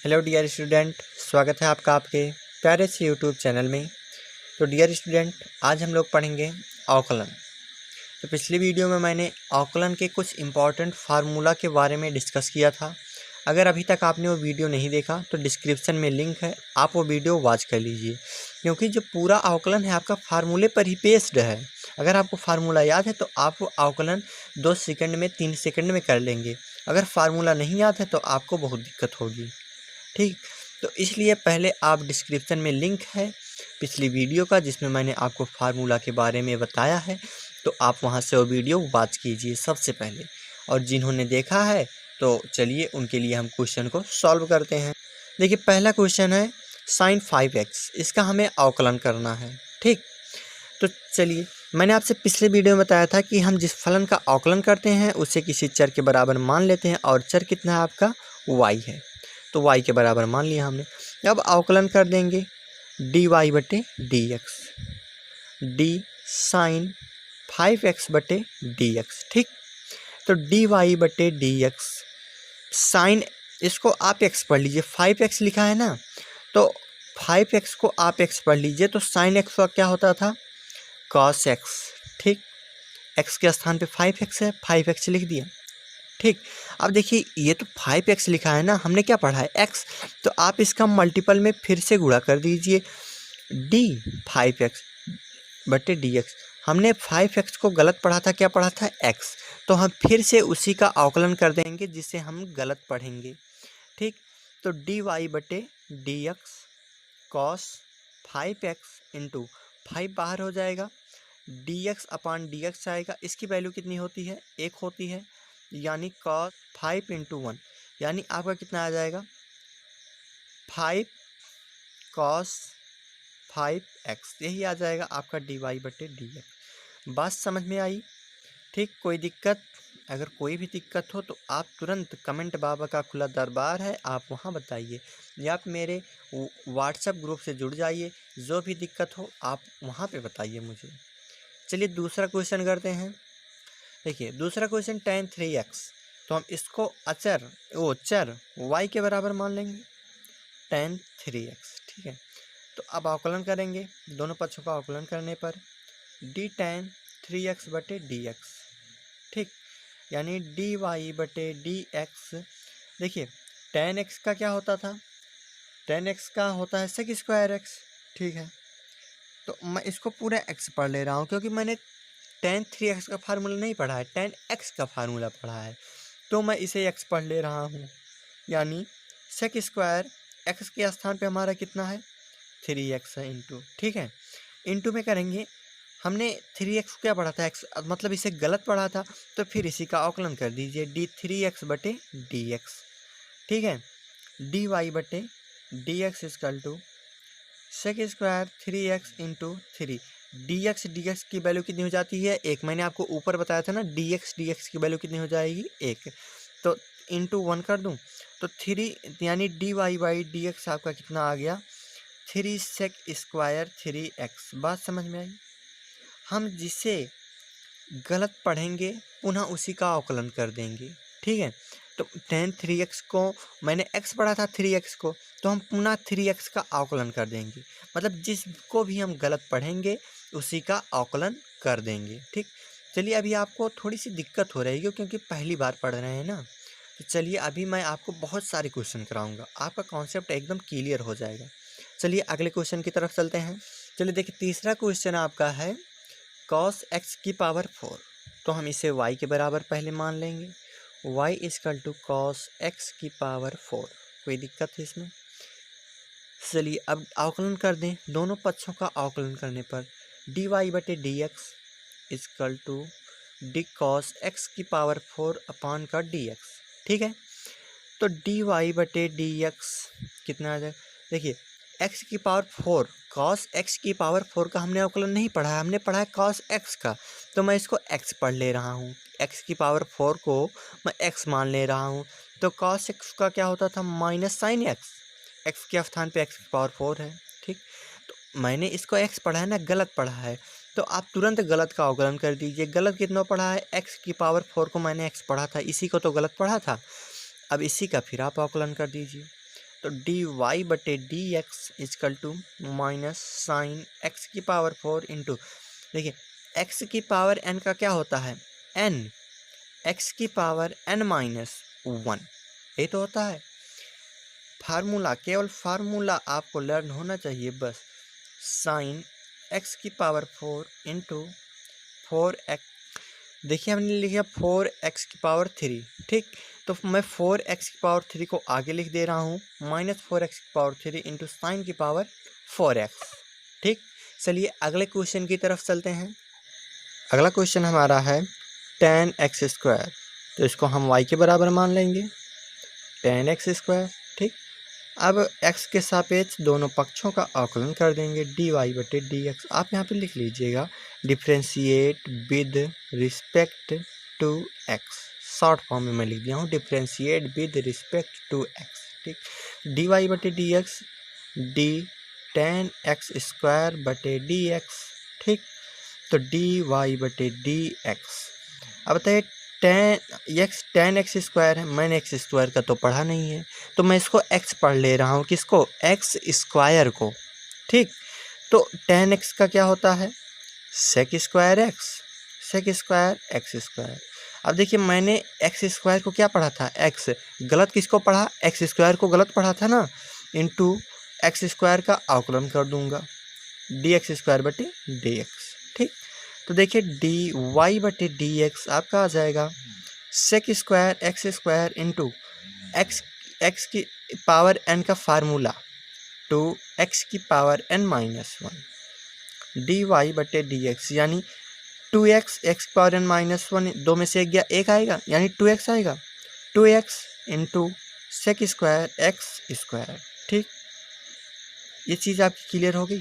Hello dear student, स्वागत है आपका आपके प्यारे से यूट्यूब चैनल में। तो डियर स्टूडेंट, आज हम लोग पढ़ेंगे अवकलन। तो पिछली वीडियो में मैंने अवकलन के कुछ इम्पॉर्टेंट फार्मूला के बारे में डिस्कस किया था। अगर अभी तक आपने वो वीडियो नहीं देखा तो डिस्क्रिप्शन में लिंक है, आप वो वीडियो वॉच कर लीजिए, क्योंकि जो पूरा अवकलन है आपका फार्मूले पर ही बेस्ड है। अगर आपको फार्मूला याद है तो आप वो अवकलन 2 सेकंड में 3 सेकंड में कर लेंगे। अगर फार्मूला नहीं याद है तो आपको बहुत दिक्कत होगी। ठीक, तो इसलिए पहले आप डिस्क्रिप्शन में लिंक है पिछली वीडियो का, जिसमें मैंने आपको फार्मूला के बारे में बताया है, तो आप वहां से वो वीडियो वॉच कीजिए सबसे पहले। और जिन्होंने देखा है तो चलिए उनके लिए हम क्वेश्चन को सॉल्व करते हैं। देखिए, पहला क्वेश्चन है sin 5x, इसका हमें अवकलन करना है। ठीक, तो चलिए, मैंने आपसे पिछले वीडियो में बताया था कि हम जिस फलन का अवकलन करते हैं उसे किसी चर के बराबर मान लेते हैं, और चर कितना है आपका y है, तो y के बराबर मान लिया हमने। अब अवकलन कर देंगे dy बटे D x, D sign 5x बटे डी एक्स। ठीक, तो dy बटे डी एक्स साइन, इसको आप x पढ़ लीजिए, 5x लिखा है ना, तो 5x को आप x पढ़ लीजिए, तो साइन x का क्या होता था cos x। ठीक, x के स्थान पे 5x है, 5x लिख दिया। ठीक, अब देखिए ये तो 5x लिखा है ना, हमने क्या पढ़ा है x, तो आप इसका मल्टीपल में फिर से गुणा कर दीजिए, d 5x बटे डी एक्स। हमने 5x को गलत पढ़ा था, क्या पढ़ा था x, तो हम फिर से उसी का अवकलन कर देंगे जिसे हम गलत पढ़ेंगे। ठीक, तो dy बटे D x cos 5x into 5 बाहर हो जाएगा, dx अपान dx आएगा। इसकी वैल्यू कितनी होती है, 1 होती है, यानी cos 5 इंटू 1, यानी आपका कितना आ जाएगा 5 cos 5x, यही आ जाएगा आपका dy बटे dx। बात समझ में आई? ठीक, कोई दिक्कत? अगर कोई भी दिक्कत हो तो आप तुरंत कमेंट बाबा का खुला दरबार है, आप वहां बताइए, या आप मेरे व्हाट्सएप ग्रुप से जुड़ जाइए। जो भी दिक्कत हो आप वहां पे बताइए मुझे। चलिए दूसरा क्वेश्चन करते हैं। देखिए दूसरा क्वेश्चन tan 3x, तो हम इसको चर y के बराबर मान लेंगे, tan 3x। ठीक है, तो अब अवकलन करेंगे, दोनों पक्षों का अवकलन करने पर d tan 3x बटे dx। ठीक, यानी dy बटे dx। देखिए tan x का क्या होता था, tan x का होता है sec स्क्वायर x। ठीक है, तो मैं इसको पूरा x पढ़ ले रहा हूँ, क्योंकि मैंने tan 3x का फार्मूला नहीं पढ़ा है, tan x का फार्मूला पढ़ा है, तो मैं इसे x पढ़ ले रहा हूँ। यानी सेक स्क्वायर x के स्थान पे हमारा कितना है 3x है इंटू। ठीक है, इंटू में करेंगे, हमने 3x क्या पढ़ा था x, मतलब इसे गलत पढ़ा था, तो फिर इसी का अवकलन कर दीजिए d 3x बटे dx। ठीक है, dy बटे dx is equal to sec square 3x into 3, dx की वैल्यू कितनी हो जाती है 1। मैंने आपको ऊपर बताया था ना, dx की वैल्यू कितनी हो जाएगी 1, तो इंटू 1 कर दूं तो 3, यानी dy बाई dx आपका कितना आ गया 3 सेक स्क्वायर 3x। बात समझ में आई? हम जिसे गलत पढ़ेंगे पुनः उसी का अवकलन कर देंगे। ठीक है, तो tan 3x को मैंने x पढ़ा था 3x को, तो हम पुनः 3x का अवकलन कर देंगे, मतलब जिसको भी हम गलत पढ़ेंगे उसी का अवकलन कर देंगे। ठीक, चलिए अभी आपको थोड़ी सी दिक्कत हो रही है क्योंकि पहली बार पढ़ रहे हैं ना, तो चलिए अभी मैं आपको बहुत सारे क्वेश्चन कराऊंगा, आपका कॉन्सेप्ट एकदम क्लियर हो जाएगा। चलिए अगले क्वेश्चन की तरफ चलते हैं। चलिए देखिए, तीसरा क्वेश्चन आपका है cos x की पावर 4, तो हम इसे y के बराबर पहले मान लेंगे, y is equal to cos x की पावर 4। कोई दिक्कत है इसमें? चलिए अब अवकलन कर दें, दोनों पक्षों का अवकलन करने पर dy बटे D X is equal to D cos X की पावर 4 अपान का dx। ठीक है, तो dy बटे डी एक्स कितना आ जाए, देखिए x की पावर 4, cos x की पावर 4 का हमने अवकलन नहीं पढ़ा है, हमने पढ़ा है cos x का, तो मैं इसको x पढ़ ले रहा हूँ, x की पावर 4 को मैं x मान ले रहा हूँ, तो cos x का क्या होता था माइनस साइन x, x के स्थान पे x की पावर 4 है। ठीक, तो मैंने इसको x पढ़ा है ना, गलत पढ़ा है, तो आप तुरंत गलत का अवकलन कर दीजिए। गलत कितना पढ़ा है, x की पावर 4 को मैंने x पढ़ा था, इसी को तो गलत पढ़ा था, अब इसी का फिर आप अवकलन कर दीजिए। तो डी वाई बटे D X is equal to minus sine X की पावर 4 इंटू, देखिए एक्स की पावर एन का क्या होता है एन, एक्स की पावर एन माइनस 1, ये तो होता है फार्मूला, केवल फार्मूला आपको लर्न होना चाहिए बस। साइन एक्स की पावर 4 इंटू 4x, देखिए हमने लिखा 4x की पावर 3, ठीक, तो मैं 4x की पावर 3 को आगे लिख दे रहा हूँ माइनस 4x की पावर 3 इंटू साइन की पावर 4x, ठीक। चलिए अगले क्वेश्चन की तरफ चलते हैं। अगला क्वेश्चन हमारा है tan x स्क्वायर, तो इसको हम y के बराबर मान लेंगे tan x स्क्वायर, ठीक। अब x के सापेक्ष दोनों पक्षों का अवकलन कर देंगे dy बटे dx, आप यहाँ पे लिख लीजिएगा differentiate with respect to x, short form में मैं लिख दिया हूँ differentiate with respect to x, ठीक। dy बटे dx d tan x square बटे dx, ठीक, तो dy बटे dx। अब बताइए tan x स्क्वायर है, मैंने x स्क्वायर का तो पढ़ा नहीं है, तो मैं इसको x पढ़ ले रहा हूँ, किसको x स्क्वायर को, ठीक। तो tan x का क्या होता है sec स्क्वायर x स्क्वायर। अब देखिए मैंने x स्क्वायर को क्या पढ़ा था x, गलत किसको पढ़ा, x स्क्वायर को गलत पढ़ा था ना, इंटू x स्क्वायर का अवकलन कर दूंगा dx स्क्वायर बटे dx, ठीक। तो देखिए डी वाई बटे डी एक्स आपका आ जाएगा sec square x square into x की पावर एन का फार्मूला टू एक्स की power N minus 1 d Y बटे डी एक्स, यानी 2x x power N minus 1, दो में से एक गया एक आएगा यानी 2x आएगा, 2x into sec square x square, ठीक। ये चीज़ आपकी क्लियर हो गई,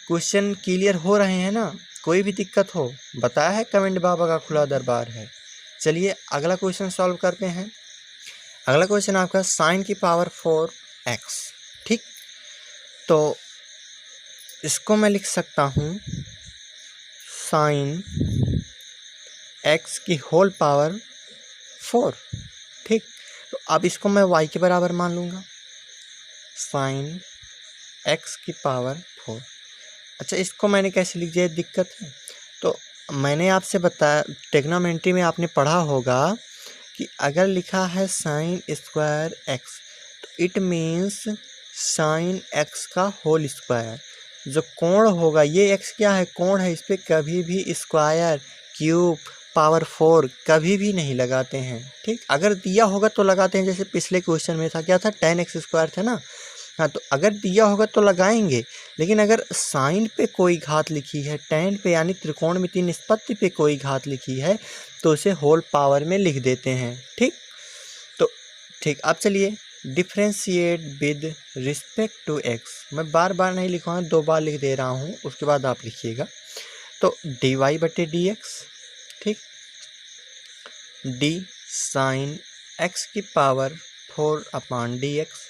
क्वेश्चन क्लियर हो रहे हैं ना, कोई भी दिक्कत हो बताया है, कमेंट बाबा का खुला दरबार है। चलिए अगला क्वेश्चन सॉल्व करते हैं। अगला क्वेश्चन आपका साइन की पावर 4x, ठीक, तो इसको मैं लिख सकता हूँ साइन x की होल पावर 4, ठीक। तो अब इसको मैं y के बराबर मान लूँगा साइन x की पावर 4। अच्छा इसको मैंने कैसे लिख दिया, दिक्कत है, तो मैंने आपसे बताया ट्रिग्नोमेट्री में आपने पढ़ा होगा कि अगर लिखा है साइन स्क्वायर एक्स तो इट मीन्स साइन एक्स का होल स्क्वायर, जो कोण होगा ये एक्स क्या है कोण है, इस पर कभी भी स्क्वायर क्यूब पावर 4 कभी भी नहीं लगाते हैं, ठीक। अगर दिया होगा तो लगाते हैं, जैसे पिछले क्वेश्चन में था क्या था tan x स्क्वायर था ना, हाँ, तो अगर दिया होगा तो लगाएंगे, लेकिन अगर साइन पे कोई घात लिखी है tan पे यानी त्रिकोणमितीय निष्पत्ति पे कोई घात लिखी है तो उसे होल पावर में लिख देते हैं, ठीक। तो ठीक, अब चलिए differentiate with respect to x, मैं बार बार नहीं लिखूँगा, 2 बार लिख दे रहा हूँ, उसके बाद आप लिखिएगा। तो डी वाई बटे डी एक्स, ठीक, डी साइन x की पावर 4 अपॉन डी एक्स,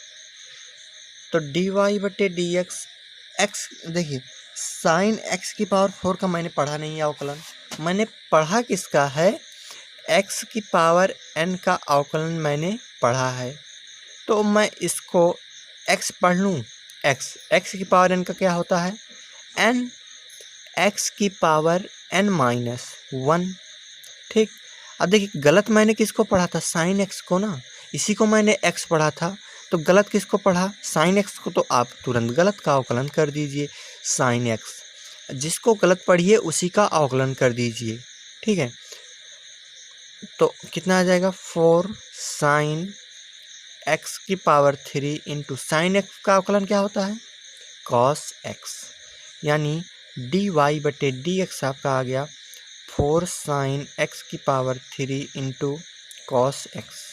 तो डी वाई बटे डी एक्स, एक्स देखिए साइन एक्स की पावर 4 का मैंने पढ़ा नहीं है अवकलन, मैंने पढ़ा किसका है एक्स की पावर एन का अवकलन मैंने पढ़ा है, तो मैं इसको एक्स पढ़ लूँ, एक्स की पावर एन का क्या होता है एन, एक्स की पावर एन माइनस 1, ठीक। अब देखिए गलत मैंने किसको पढ़ा था साइन एक्स को ना, इसी को मैंने एक्स पढ़ा था, तो गलत किसको पढ़ा साइन एक्स को, तो आप तुरंत गलत का अवकलन कर दीजिए साइन एक्स, जिसको गलत पढ़िए उसी का अवकलन कर दीजिए, ठीक है। तो कितना आ जाएगा 4 साइन एक्स की पावर 3 इंटू साइन एक्स का अवकलन क्या होता है कॉस एक्स, यानी डी वाई बटे डी एक्स आपका आ गया 4 साइन एक्स की पावर 3 इंटू कॉस एक्स,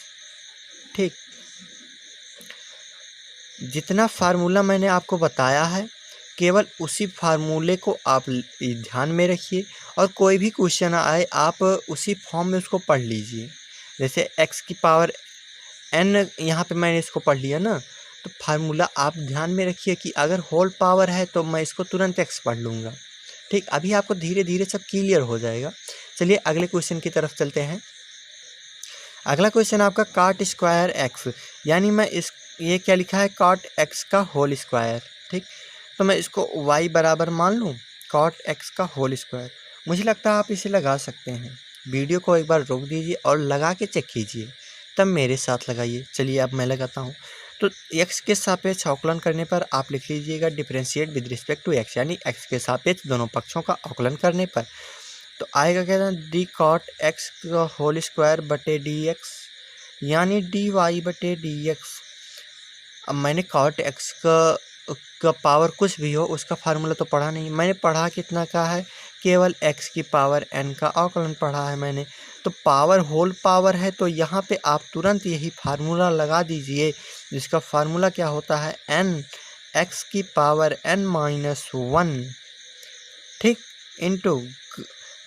ठीक। जितना फार्मूला मैंने आपको बताया है केवल उसी फार्मूले को आप ध्यान में रखिए, और कोई भी क्वेश्चन आए आप उसी फॉर्म में उसको पढ़ लीजिए। जैसे x की पावर n यहाँ पे मैंने इसको पढ़ लिया ना, तो फार्मूला आप ध्यान में रखिए कि अगर होल पावर है तो मैं इसको तुरंत x पढ़ लूँगा, ठीक। अभी आपको धीरे धीरे सब क्लियर हो जाएगा। चलिए अगले क्वेश्चन की तरफ चलते हैं। अगला क्वेश्चन आपका काट स्क्वायर एक्स, यानी मैं इस ये क्या लिखा है, कॉट एक्स का होल स्क्वायर। ठीक, तो मैं इसको y बराबर मान लूँ कॉट एक्स का होल स्क्वायर। मुझे लगता है आप इसे लगा सकते हैं। वीडियो को एक बार रोक दीजिए और लगा के चेक कीजिए, तब मेरे साथ लगाइए। चलिए अब मैं लगाता हूँ। तो x के सापेक्ष अवकलन करने पर आप लिख लीजिएगा differentiate with respect to x, यानी x के सापेक्ष दोनों पक्षों का अवकलन करने पर। तो आएगा क्या था, डी कॉट एक्स का होल स्क्वायर बटे डी एक्स, यानी डी वाई बटे डी एक्स। अब मैंने कॉट एक्स का पावर कुछ भी हो उसका फार्मूला तो पढ़ा नहीं। मैंने पढ़ा कितना का है, केवल x की पावर n का अवकलन पढ़ा है मैंने। तो पावर होल पावर है, तो यहाँ पे आप तुरंत यही फार्मूला लगा दीजिए, जिसका फार्मूला क्या होता है, n x की पावर n-1, ठीक, इंटू,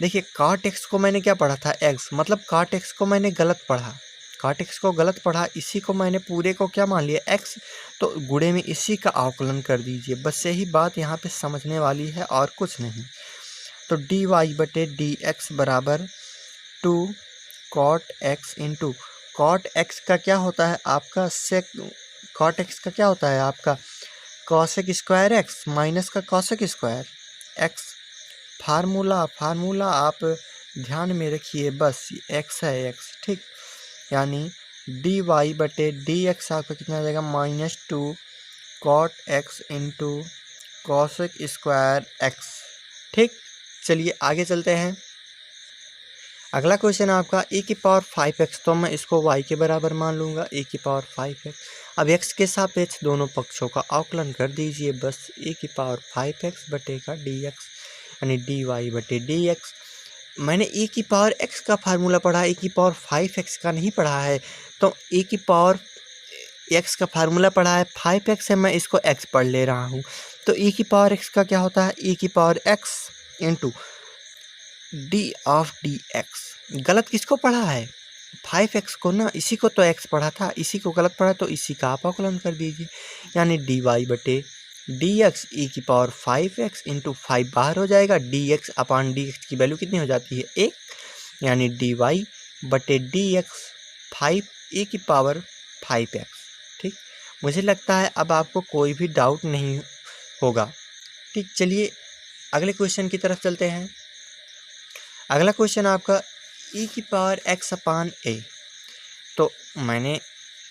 देखिए कॉट एक्स को मैंने क्या पढ़ा था, x, मतलब कॉट एक्स को मैंने गलत पढ़ा, कॉट एक्स को गलत पढ़ा, इसी को मैंने पूरे को क्या मान लिया, x, तो गुणे में इसी का अवकलन कर दीजिए। बस यही बात यहाँ पे समझने वाली है और कुछ नहीं। तो डी वाई बटे डी एक्स बराबर 2 cot x into cot x का क्या होता है आपका सेक, कॉट एक्स का क्या होता है आपका कॉसेक स्क्वायर एक्स माइनस का कॉसेक स्क्वायर एक्स। फार्मूला आप ध्यान में रखिए, बस एक्स है एक्स, ठीक, यानी डी वाई बटे डी एक्स आपका कितना आ जाएगा, -2 cot x into cosec square x. ठीक, चलिए आगे चलते हैं। अगला क्वेश्चन आपका e की पावर 5x, तो मैं इसको y के बराबर मान लूँगा, e की पावर 5x। अब x के सापेक्ष दोनों पक्षों का अवकलन कर दीजिए, बस e की पावर 5x बटे का dx, यानी dy बटे dx। मैंने e की पावर x का फार्मूला पढ़ा, e की पावर 5x का नहीं पढ़ा है। तो e की पावर x का फार्मूला पढ़ा है, 5x है, मैं इसको x पढ़ ले रहा हूँ। तो e की पावर x का क्या होता है, e की power x into D of D x. गलत किसको पढ़ा है, 5x को ना, इसी को तो x पढ़ा था, इसी को गलत पढ़ा, तो इसी का आप अवकलन कर दीजिए, यानी डी वाई बटे डी एक्स ई की पावर 5x इंटू 5 बाहर हो जाएगा, डी एक्स अपान डी एक्स की वैल्यू कितनी हो जाती है, 1, यानी डी वाई बटे डी एक्स 5 ई की पावर 5x। ठीक, मुझे लगता है अब आपको कोई भी डाउट नहीं होगा। ठीक, चलिए अगले क्वेश्चन की तरफ चलते हैं। अगला क्वेश्चन आपका e की पावर x अपान a। तो मैंने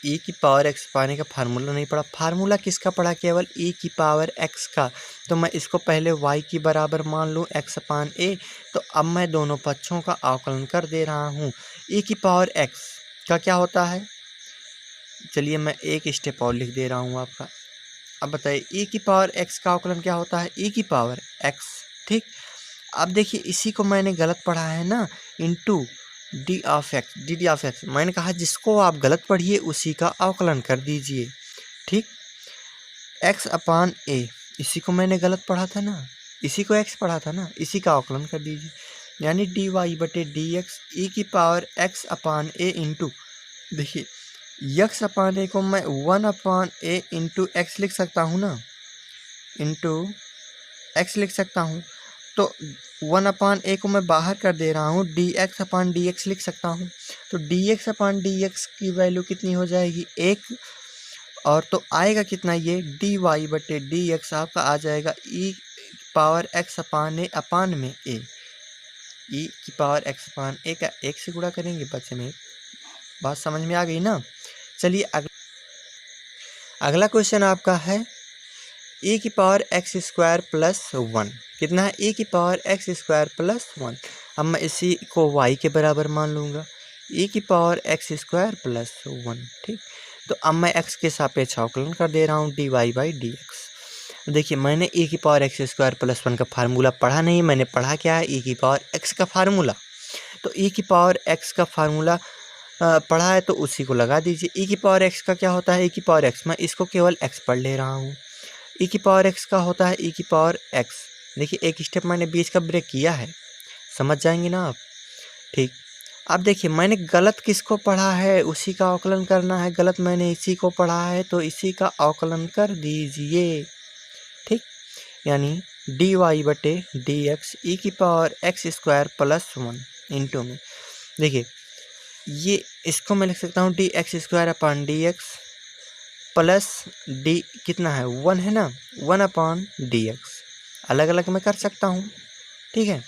e की पावर x अपान a का फार्मूला नहीं पढ़ा, फार्मूला किसका पढ़ा, केवल e की पावर x का। तो मैं इसको पहले y की बराबर मान लूँ x अपान a। तो अब मैं दोनों पक्षों का अवकलन कर दे रहा हूँ। e की पावर x का क्या होता है, चलिए मैं एक स्टेप और लिख दे रहा हूँ आपका। अब बताइए e की पावर x का अवकलन क्या होता है, e की पावर x। ठीक, अब देखिए इसी को मैंने गलत पढ़ा है ना, इंटू डी ऑफ एक्स। मैंने कहा जिसको आप गलत पढ़िए उसी का अवकलन कर दीजिए। ठीक, x अपान a, इसी को मैंने गलत पढ़ा था ना, इसी को x पढ़ा था ना, इसी का अवकलन कर दीजिए, यानी डी वाई बटे डी एक्स ई की power x upon a into, देखिए x अपान a को मैं 1 अपान a इंटू एक्स लिख सकता हूँ ना, इंटू एक्स लिख सकता हूँ। तो 1 अपान a को मैं बाहर कर दे रहा हूँ, डी एक्स अपान डी एक्स लिख सकता हूँ। तो डी एक्स अपान डी एक्स की वैल्यू कितनी हो जाएगी, 1, और तो आएगा कितना, ये डी वाई बटे डी एक्स आपका आ जाएगा e power x upon a अपान में a, e की पावर x अपान a का 1 से गुणा करेंगे, बच्चे में बात समझ में आ गई ना। चलिए अगला क्वेश्चन आपका है e की पावर x स्क्वायर प्लस 1, कितना है, e की पावर x स्क्वायर प्लस 1। अब मैं इसी को y के बराबर मान लूँगा, e की पावर x स्क्वायर प्लस 1। ठीक, तो अब मैं x के सापेक्ष अवकलन कर दे रहा हूँ, d y by d x. देखिए मैंने e की पावर x स्क्वायर प्लस 1 का फार्मूला पढ़ा नहीं, मैंने पढ़ा क्या है, e की पावर x का फार्मूला। तो e की पावर x का फार्मूला पढ़ा है तो उसी को लगा दीजिए। e की पावर x का क्या होता है, e की पावर x, मैं इसको केवल x पढ़ ले रहा हूँ। e की पावर x का होता है e की पावर x। देखिए एक स्टेप मैंने बीच का ब्रेक किया है, समझ जाएंगे ना आप। ठीक, अब देखिए मैंने गलत किसको पढ़ा है उसी का अवकलन करना है, गलत मैंने इसी को पढ़ा है तो इसी का अवकलन कर दीजिए। ठीक, यानी डी वाई बटे डी एक्स ई की power x square plus 1 into में, देखिए ये इसको मैं लिख सकता हूँ D x square upon D x plus D कितना है 1 है ना, 1/dx अलग अलग मैं कर सकता हूँ, ठीक है।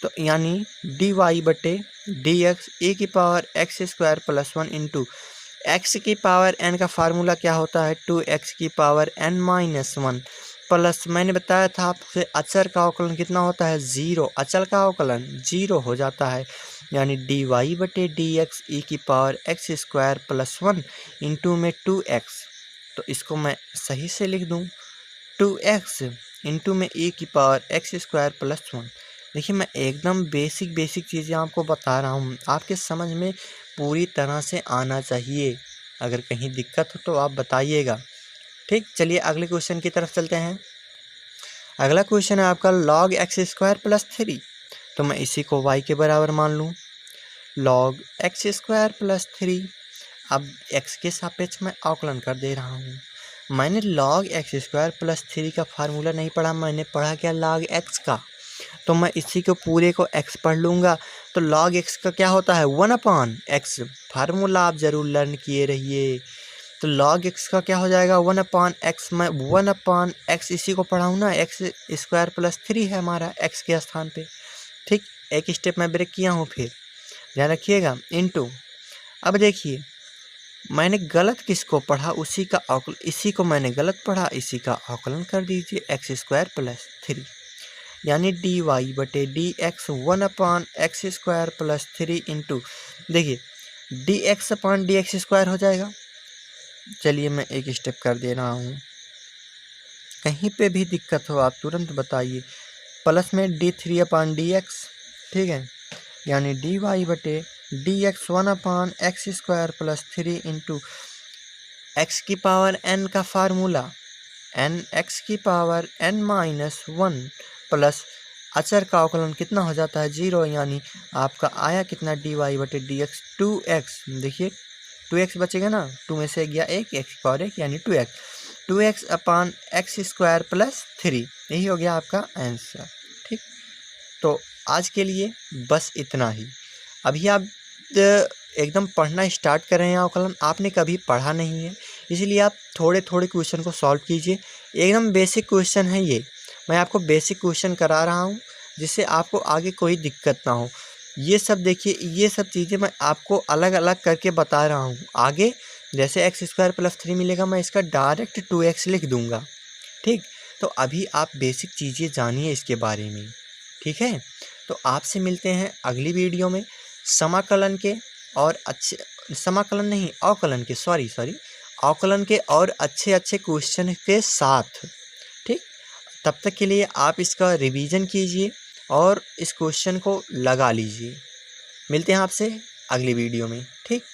तो यानी dy/dx e⁻x² + 1 इंटू x⁻n का फार्मूला क्या होता है 2x⁻n-1 प्लस मैंने बताया था आपसे अचर का अवकलन कितना होता है 0, अचल का अवकलन 0 हो जाता है, यानी dy/dx e⁻x² + 1 इंटू में 2x, तो इसको मैं सही से लिख दूँ 2x इंटू में e⁻x² + 1। देखिए मैं एकदम बेसिक चीज़ें आपको बता रहा हूँ, आपके समझ में पूरी तरह से आना चाहिए। अगर कहीं दिक्कत हो तो आप बताइएगा, ठीक। चलिए अगले क्वेश्चन की तरफ चलते हैं। अगला क्वेश्चन है आपका log x² + 3, तो मैं इसी को y के बराबर मान लूँ, log x² + 3। अब x के सापेक्ष मैं अवकलन कर दे रहा हूँ। मैंने log x² + 3 का फार्मूला नहीं पढ़ा, मैंने पढ़ा क्या log x का, तो मैं इसी को पूरे को x पढ़ लूँगा। तो log x का क्या होता है 1/x, फार्मूला आप ज़रूर लर्न किए रहिए। तो log x का क्या हो जाएगा 1/x, मैं 1/x इसी को पढ़ा हूँ ना, x² + 3 है हमारा x के स्थान पे, ठीक। एक स्टेप मैं ब्रेक किया हूँ, फिर ध्यान रखिएगा इंटू। अब देखिए मैंने गलत किसको पढ़ा, उसी का अवकलन, इसी को मैंने गलत पढ़ा, इसी का अवकलन कर दीजिए x² + 3, यानी dy/dx 1/x² + 3 इंटू देखिए dx/dx² हो जाएगा। चलिए मैं एक स्टेप कर दे रहा हूँ, कहीं पे भी दिक्कत हो आप तुरंत बताइए। प्लस में d3/dx, ठीक है, यानी dy/dx 1/x² + 3 इंटू x⁻n का फार्मूला x⁻n-1 प्लस अचर का अवकलन कितना हो जाता है 0, यानी आपका आया कितना dy/dx 2x। देखिए 2x बचेगा ना, 2 में से गया 1, x⁻1 यानी 2x/x² + 3, यही हो गया आपका आंसर, ठीक। तो आज के लिए बस इतना ही। अभी आप एकदम पढ़ना स्टार्ट कर रहे हैं अवकलन, आपने कभी पढ़ा नहीं है, इसलिए आप थोड़े थोड़े क्वेश्चन को सॉल्व कीजिए। एकदम बेसिक क्वेश्चन है ये, मैं आपको बेसिक क्वेश्चन करा रहा हूँ जिससे आपको आगे कोई दिक्कत ना हो। ये सब देखिए, ये सब चीज़ें मैं आपको अलग अलग करके बता रहा हूँ। आगे जैसे x² + 3 मिलेगा, मैं इसका डायरेक्ट 2x लिख दूँगा, ठीक। तो अभी आप बेसिक चीज़ें जानिए इसके बारे में, ठीक है। तो आपसे मिलते हैं अगली वीडियो में समाकलन के और अवकलन के और अच्छे क्वेश्चन के साथ, ठीक। तब तक के लिए आप इसका रिवीजन कीजिए और इस क्वेश्चन को लगा लीजिए। मिलते हैं आपसे अगली वीडियो में, ठीक।